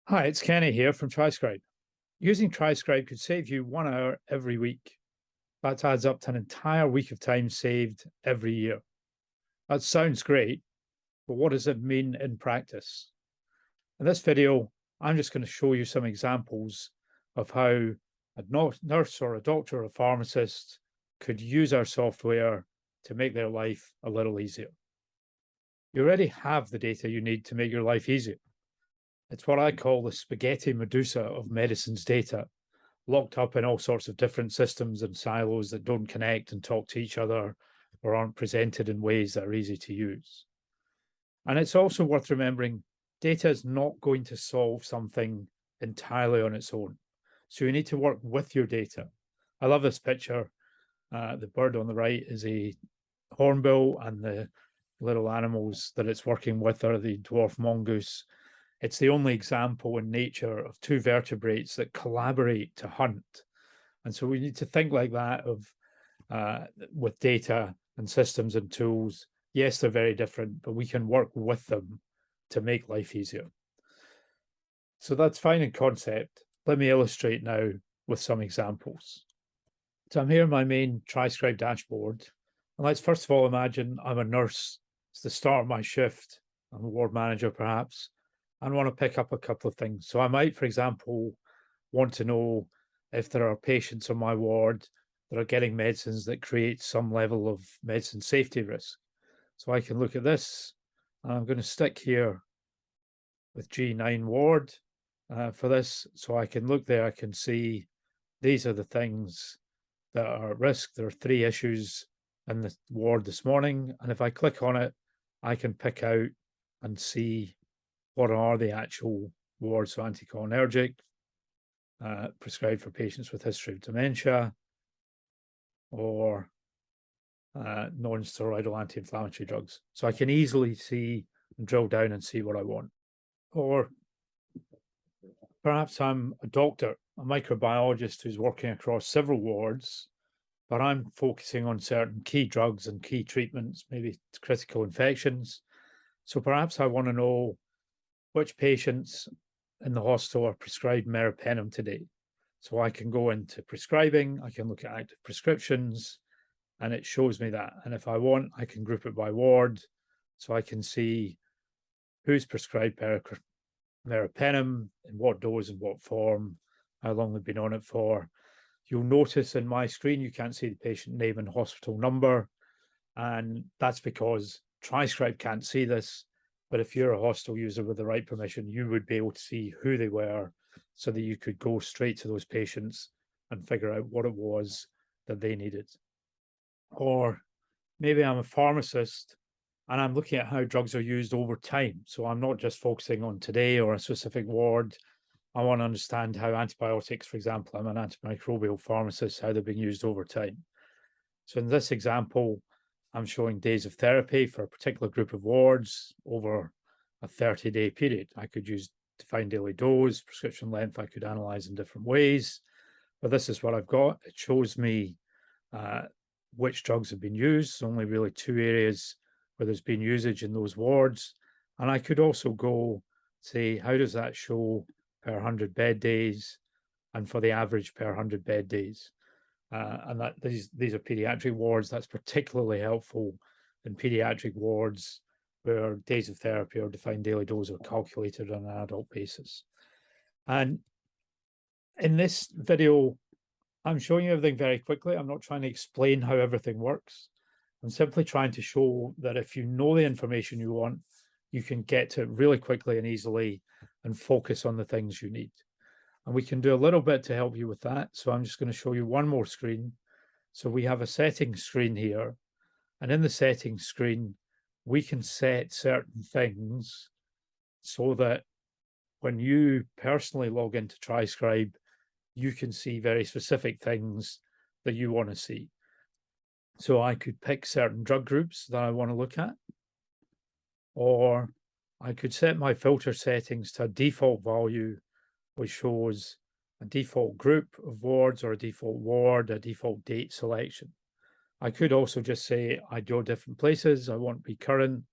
Hi, it's Kenny here from Triscribe. Using Triscribe could save you 1 hour every week. That adds up to an entire week of time saved every year. That sounds great, but what does it mean in practice? In this video, I'm just going to show you some examples of how a nurse or a doctor or a pharmacist could use our software to make their life a little easier. You already have the data you need to make your life easier. It's what I call the spaghetti medusa of medicine's data, locked up in all sorts of different systems and silos that don't connect and talk to each other or aren't presented in ways that are easy to use. And it's also worth remembering data is not going to solve something entirely on its own. So you need to work with your data. I love this picture. The bird on the right is a hornbill, and the little animals that it's working with are the dwarf mongoose. It's the only example in nature of two vertebrates that collaborate to hunt. And so we need to think like that of with data and systems and tools. Yes, they're very different, but we can work with them to make life easier. So that's fine in concept. Let me illustrate now with some examples. So I'm here in my main Triscribe dashboard. And let's first of all imagine I'm a nurse. It's the start of my shift. I'm a ward manager, perhaps, and want to pick up a couple of things. So I might, for example, want to know if there are patients on my ward that are getting medicines that create some level of medicine safety risk. So I can look at this, and I'm going to stick here with G9 ward for this. So I can look there, I can see these are the things that are at risk. There are 3 issues in the ward this morning. And if I click on it, I can pick out and see what are the actual wards. So anticholinergic, prescribed for patients with history of dementia, or non-steroidal anti-inflammatory drugs. So I can easily see and drill down and see what I want. Or perhaps I'm a doctor, a microbiologist who's working across several wards, but I'm focusing on certain key drugs and key treatments, maybe critical infections. So perhaps I want to know which patients in the hospital are prescribed meropenem today. So I can go into prescribing, I can look at active prescriptions, and it shows me that. And if I want, I can group it by ward, so I can see who's prescribed meropenem, in what dose and what form, how long they've been on it for. You'll notice in my screen, you can't see the patient name and hospital number. And that's because Triscribe can't see this. But if you're a hospital user with the right permission, you would be able to see who they were so that you could go straight to those patients and figure out what it was that they needed. Or maybe I'm a pharmacist and I'm looking at how drugs are used over time. So I'm not just focusing on today or a specific ward. I want to understand how antibiotics, for example, I'm an antimicrobial pharmacist, how they're being used over time. So in this example, I'm showing days of therapy for a particular group of wards over a 30-day period. I could use defined daily dose, prescription length, I could analyze in different ways. But this is what I've got. It shows me which drugs have been used. Only really 2 areas where there's been usage in those wards. And I could also go say, how does that show per 100 bed days and for the average per 100 bed days? And that these are pediatric wards. That's particularly helpful in pediatric wards where days of therapy or defined daily dose are calculated on an adult basis. And in this video, I'm showing you everything very quickly. I'm not trying to explain how everything works. I'm simply trying to show that if you know the information you want, you can get to it really quickly and easily and focus on the things you need. And we can do a little bit to help you with that. So I'm just going to show you one more screen. So we have a settings screen here. And in the settings screen, we can set certain things so that when you personally log into Triscribe, you can see very specific things that you want to see. So I could pick certain drug groups that I want to look at, or I could set my filter settings to a default value, which shows a default group of wards or a default ward, a default date selection. I could also just say I go different places, I want to be current.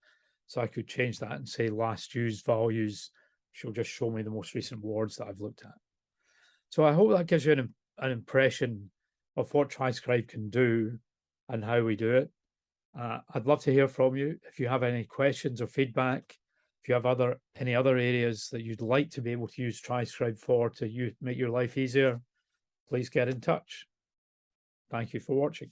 So I could change that and say last used values she'll just show me the most recent wards that I've looked at. So I hope that gives you an impression of what Triscribe can do and how we do it. I'd love to hear from you. If you have any questions or feedback, if you have any other areas that you'd like to be able to use Triscribe for to make your life easier, please get in touch. Thank you for watching.